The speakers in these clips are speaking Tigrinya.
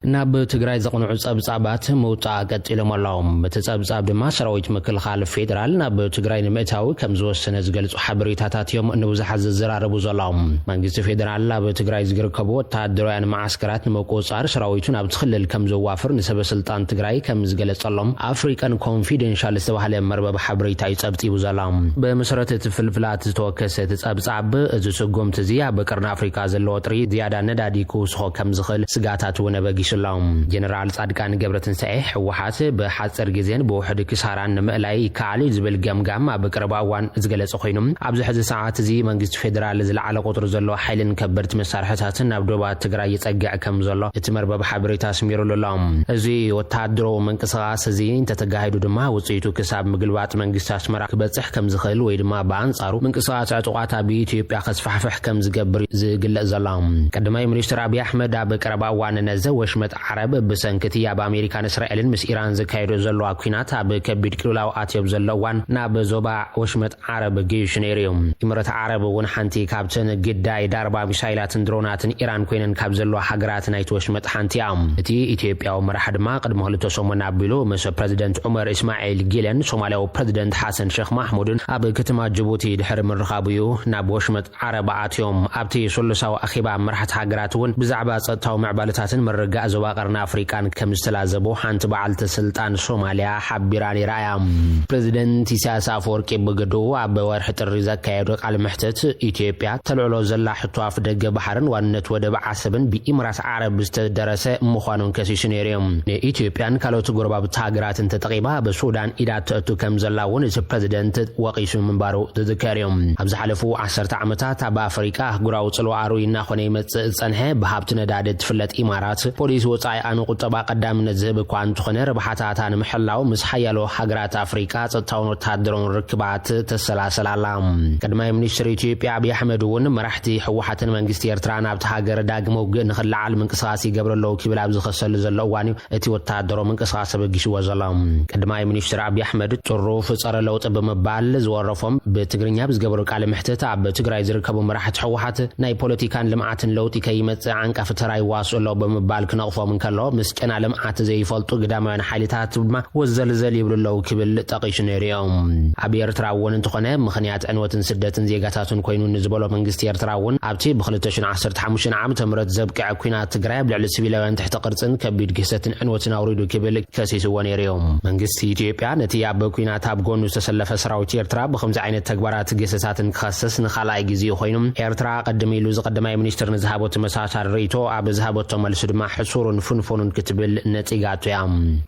ናብ ትግራይ ዘቕንዑ ጸብጻባት መውጻእ ቀጢሎም ኣለዎም በተጸብጻብ ድማ ሰራዊት ምክልኻል ፌደራል ናብ ትግራይ ንምእታው ከም ዝወሰነ ዝገልጹ ሓበሬታታት እዮም ንብዙሓት ዝዘራረቡ ዘለዎም መንግስቲ ፌደራል ኣብ ትግራይ ዝርከቡ ወታደራውያን ማዓስከራት ንመቆጻር ሰራዊቱን ኣብ ትኽልል ከም ዘዋፍር ንሰበስልጣን ትግራይ ከም ዝገለጸሎም አፍሪካን ኮንፊደንሻል ዝተባህለ መርበብ ሓበሬታ ይጸብጢቡ ዘሎም በመሰረተ ፍልፍላት ዝተወከሰ ጸብጻብ እዚ ስጉምቲ እዚ ኣብ ቀርና አፍሪካ ዘለዎ ጥሪ ዝያዳ ነዳዲ ክውስኾ ከም ዝኽእል ስጋታት እውን በጊስሎም ጀነራል ጻድቃን ገብረትንሳኤ ሕወሓት በሓጸር ግዜን በውሕድ ክሳራን ንምእላይ ካሊ ዝብል ገምጋም ኣብ ቀረባ እዋን ዝገለጸ ኮይኖም ኣብዚ ሕዚ ሰዓት እዚ መንግስቲ ፌደራል ዝለዓለ ቁጥር ዘለዎ ሓይልን ከበድቲ መሳርሕታትን ናብ ዶባት ትግራይ ይጸግዕ ከም ዘሎ እቲ መርበብ ሓበሬታ ስሚሩሎም እዚ ወታደራዊ መንቀሳቐስ እዚ እንተተጋሂዱ ድማ ውጽኢቱ ክሳብ ምግልባጥ መንግስቲ ኣስመራ ክበጽሕ ከም ዝኽእል ወይ ድማ በአንጻሩ መንቀሳቐስ ዕጡቓት ኣብ ኢትዮጵያ ከስፋሕፍሕ ከም ዝገብር ዝግለጽ ዘሎም ቀዳማይ ሚኒስትር አብይ አሕመድ ኣብ ቀረባ እዋን ነዘ ወሽመጥ ዓረብ ብሰንክቲ ኣብ ኣሜሪካን እስራኤልን ምስ ኢራን ዝካየዱ ዘለዋ ኩናት ኣብ ከቢድ ቅልውላው ኣትዮም ዘለዋን ናብ ዞባ ወሽመጥ ዓረብ ጌሽ ነይሮም ኢምረት ዓረብ እውን ሓንቲ ካብተን ግዳይ ዳርባ ሚሳይላትን ድሮናትን ኢራን ኮይነን ካብ ዘለዋ ሃገራት ናይቲ ወሽመጥ ሓንቲ እያ እቲ ኢትዮጵያዊ መራሒ ድማ ቅድሚ 2 ሰሙን ኣቢሉ ምስ ፕሬዚደንት ዑመር እስማኤል ጊለን ሶማሊያዊ ፕሬዚደንት ሓሰን ሼክ ማሕሙድን ኣብ ከተማ ጅቡቲ ድሕሪ ምርኻብዩ ናብ ወሽመጥ ዓረብ ኣትዮም ኣብቲ ሶሎሳዊ ኣኺባ መራሕቲ ሃገራት እውን ብዛዕባ ጸጥታዊ ምዕባለታትን ምርጋእ ዞባ ቀርና አፍሪካን ከም ዝተላዘቡ ሓንቲ በዓልቲ ስልጣን ሶማሊያ ሓቢራ ነይራያ ፕሬዚደንት ኢሳያስ አፈወርቂ ብግዱ ኣብ ወርሒ ጥሪ ዘካየዱ ቃል ምሕተት ኢትዮጵያ ተልዕሎ ዘላ ሕቶ ኣፍ ደገ ባሕርን ዋንነት ወደብ ዓሰብን ብኢምራት ዓረብ ዝተደረሰ ምዃኑን ከሲሱ ነይሮም ኢትዮጵያን ካልኦት ጎረባብቲ ሃገራትን ተጠቂማ በሱዳን ኢዳ ተእቱ ከም ዘላውን እቲ ፕሬዚደንት ወቂሱ ምንባሩ ተዘከርዮም ኣብ ዝሓለፉ 10 ዓመታት ኣብ ኣፍሪካ ጉራው ጽልዋሩ ይናኾነ ይመጽእ ጸንሐ ብሃብቲ ነዳዲ ትፍለጥ ኢማራት ፖሊስ ወጻኢ ኣኑ ቁጠባ ቀዳምነት ዝህብ እኳ እንትኾነ ረብሓታታ ንምሕላው ምስ ሓያሎ ሃገራት ኣፍሪካ ጸጥታውን ወታደራውን ርክባት ተሰላሰላላ ቀዳማይ ሚኒስትር ኢትዮጵያ አብይ አሕመድ እውን መራሕቲ ሕወሓትን መንግስቲ ኤርትራ ናብቲ ሃገር ዳግመ ውግእ ንኽልዓል ምንቅስቓስ ይገብረለው ክብል ኣብ ዝኸሰሉ ዘሎ እዋን እቲ ወታደራዊ ምንቅስቓስ በጊስዎ ዘሎ ቀዳማይ ሚኒስትር አብይ አሕመድ ጽሩፍ ጸረ ለውጥ ብምባል ዝወረፎም ብትግርኛ ብዝገበሩ ቃል ምሕተት ኣብ ትግራይ ዝርከቡ መራሕቲ ሕወሓት ናይ ፖለቲካን ልምዓትን ለውጢ ከይመጽእ ዓንቃፍ ተራይ ዋስሎ ብምባል ክነቕፎም እንከሎ ምስ ጨና ልምዓት ዘይፈልጡ ግዳማውያን ሓይልታት ድማ ወዘልዘል ይብሉለው ክብል ጠቂሱ ነይሮም ኣብ ኤርትራ እውን እንትኾነ ምኽንያት ዕንወትን ስደትን ዜጋታትን ኮይኑ ንዝበሎ መንግስቲ ኤርትራ እውን ኣብቲ ብ2015 ዓመተ ምህረት ዘብቅዕ ኩናት ትግራይ ኣብ ልዕሊ ሲቪላውያን ትሕቲ ቅርጽን ከቢድ ግሰትን ዕንወትን ኣውሪዱ ክብል ከሲስዎ ነይሮም መንግስቲ ኢትዮጵያ ነቲ ኣብ ኩናት ኣብ ጎኑ ዝተሰለፈ ሰራዊት ኤርትራ ብኸምዚ ዓይነት ተግባራት ግሰታትን ክኸስስ ንኻልኣይ ግዜ ኮይኑ ኤርትራ ቀድሚ ኢሉ ዝቀዳማይ ሚኒስትር ንዝሃቦት መሳሳር ርእይቶ ኣብ ዝሃቦቶ መልሲ ድማ ሕሱሩን ፍንፉኑን ክትብል ነጺጋቱ እያ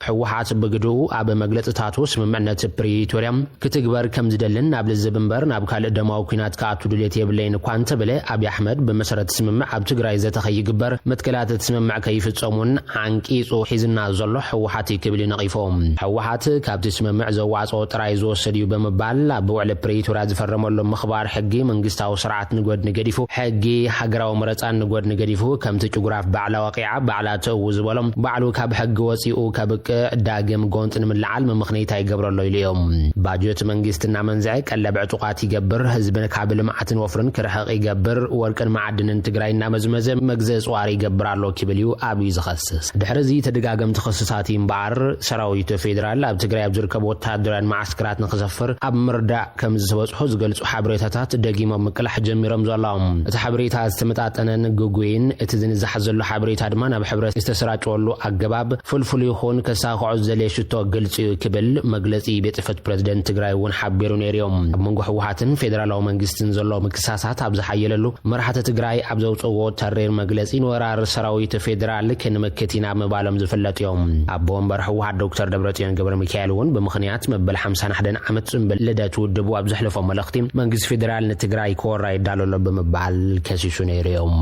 ሕወሓት ብግዱ ኣብ መግለጽታቱ ስምምዕነት ፕሪቶሪያ ክትግበር ከም ዝደልን ናብ ልዝብ እምበር ናብ ካልእ ደማዊ ኩናት ከኣቱ ድሌት የብለይን እኳ እንተበለ አብይ አሕመድ በመሰረት ስምምዕ ኣብ ትግራይ ዘተኸይግበር መትከላት ስምምዕ ከይፍጸሙን ዓንቂጹ ሒዝና ዘሎ ሕወሓት ክብል ነቒፎም ሕወሓት ካብቲ ስምምዕ ዘዋጽኦ ጥራይ ዝወሰድ እዩ ብምባል ኣብ ውዕሊ ፕሪቶሪያ ዝፈረመሉ ምኽባር ሕጊ መንግስታዊ ስርዓት ንጎድኒ ገዲፉ ሕጊ ሃገራዊ መረፃን ንጎድኒ ገዲፉ ከምቲ ጭጉራፍ ባዕላ ወቂዓ ባዕላ ተእው ዝበሎም ባዕሉ ካብ ሕጊ ወፂኡ ከብቅዕ ዳግም ጎንጥ ንምልዓል ምምኽነይታ ይገብረሎ ኢሉ እዮም ባጀት መንግስትና መንዝዒ ቀለብ ዕጡቓት ይገብር ህዝብን ካብ ልምዓትን ወፍርን ክርሕቕ ይገብር ወርቅን ማዕድንን ትግራይ እናመዝመዘ መግዘ ጽዋር ይገብር ኣሎ ክብል እዩ ኣብዩ ዝኸስስ ድሕሪ እዚ ተደጋገምቲ ክስታት እምበኣር ሰራዊት ፌደራል ኣብ ትግራይ ኣብ ዝርከቡ ወታደራውያን ማዓስከራት ንኽሰፍር ኣብ ምርዳእ ከም ዝበጽሑ ዝገልጹ ሓበሬታታት ደጊሞም ምቅላሕ ጀሚሮም ዘሎም እቲ ሓበሬታ ዝተመጣጠነን ግጉይን እቲ ዝንዛሕ ዘሎ ሓበሬታ ድማ ናብ ሕብረት ዝተሰራጨወሉ ኣገባብ ፍልፍል ይኹን ከሳኽዖ ዘድልየ ሽቶ ግልጽ እዩ ክብል መግለጺ ቤት ጽሕፈት ፕሬዚደንት ትግራይ እውን ሓቢሩ ነይሮም ኣብ መንጎ ሕወሓትን ፌደራላዊ መንግስትን ዘሎ ምክሳሳት ኣብ ዝሓየለሉ መራሕቲ ትግራይ ኣብ ዘውፅዎ ተሬር መግለጺ ንወራር ሰራዊት ፌደራል ክንምክት ኢና ምባሎም ዝፍለጥ እዮም ኣብ ወንበር ሕወሓት ዶክተር ደብረጽዮን ገብረ ሚካኤል እውን ብምኽንያት መበል 51 ዓመት ጽምብል ልደት ውድቡ ኣብ ዘሕለፎም መልእኽቲ መንግስቲ ፌደራል ንትግራይ ክወራ ይዳለሎ ብምባል ከሲሱ ነይሮም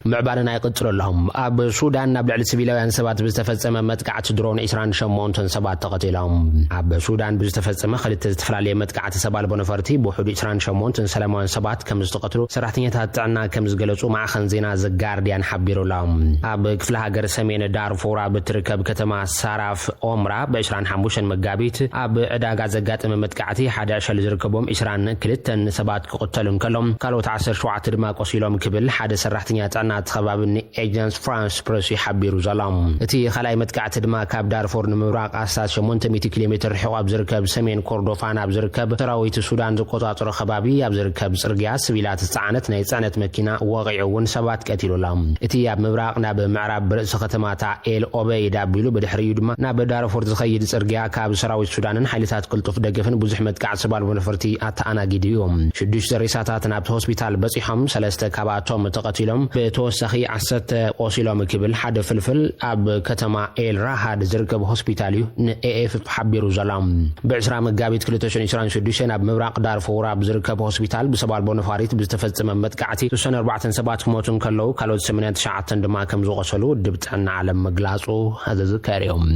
معبالنا يقتل لهم أب السودان نبلع السبيليان سبات بستفزم متقعة درون إسران شمونتن سبات تقتلهم أب السودان بستفزم خلت تستفرالي متقعة سبال بونفرتي بوحود إسران شمونتن سلمان سبات كم استقتلوا سرحتين تاتعنا كم زجلسوا مع خنزينا زجارديان حبيروا لهم أب كفلها جرسمين دارفور أب تركب كتما سراف أمرا بإسران حموشن مجابيت أب عداق زجات من متقعتي 11 لزركبهم إسران كلتن سبات قتلهم كلهم قالوا تعسر شوعة ما قصيلهم كبل حد سرحتين تاتعنا ህፃናት ከባብኒ ኤጀንስ ፍራንስ ፕሬስ ይሓቢሩ ዘሎም እቲ خلای መጥቃዕቲ ድማ ካብ ዳርፎር ንምብራቅ ኣስታት 800 ኪሎ ሜትር ርሕቅ ኣብ ዝርከብ ሰሜን ኮርዶፋን ኣብ ዝርከብ ሰራዊት ሱዳን ዝቆጻጽሮ ከባቢ ኣብ ዝርከብ ጽርግያ ሲቪላት ጽዕነት ናይ ጽዕነት መኪና ወቂዑውን ሰባት ቀቲሉሎም እቲ ኣብ ምብራቅ ናብ ምዕራብ ርእሰ ከተማታ ኤል ኦበይዳ ቢሉ በድሕሪዩ ድማ ናብ ዳርፎር ዝኸይድ ጽርግያ ካብ ሰራዊት ሱዳንን ሓይልታት ቅልጡፍ ደገፍን ብዙሕ መጥቃዕቲ ሰባል ወነፈርቲ ኣተኣናጊድዮም ሽዱሽ ዘሪሳታት ናብ ሆስፒታል በፂሖም ሰለስተ ካብኣቶም ተቀቲሎም ብተወሳኺ 10 ቆሲሎም ክብል ሓደ ፍልፍል ኣብ ከተማ ኤል ራሃድ ዝርከብ ሆስፒታል እዩ ንኤኤፍ ሓቢሩ ዘሎም በ10 መጋቢት 2026 ኣብ ምብራቅ ዳርፎር ኣብ ዝርከብ ሆስፒታል ብሰባል ቦነፋሪት ብዝተፈጸመ መጥቃዕቲ 4 ሰባት ክሞቱን ከለው ካልኦት 89 ድማ ከም ዝቆሰሉ ድብጥዕና ዓለም መግላጹ ኣዘዝከርዮም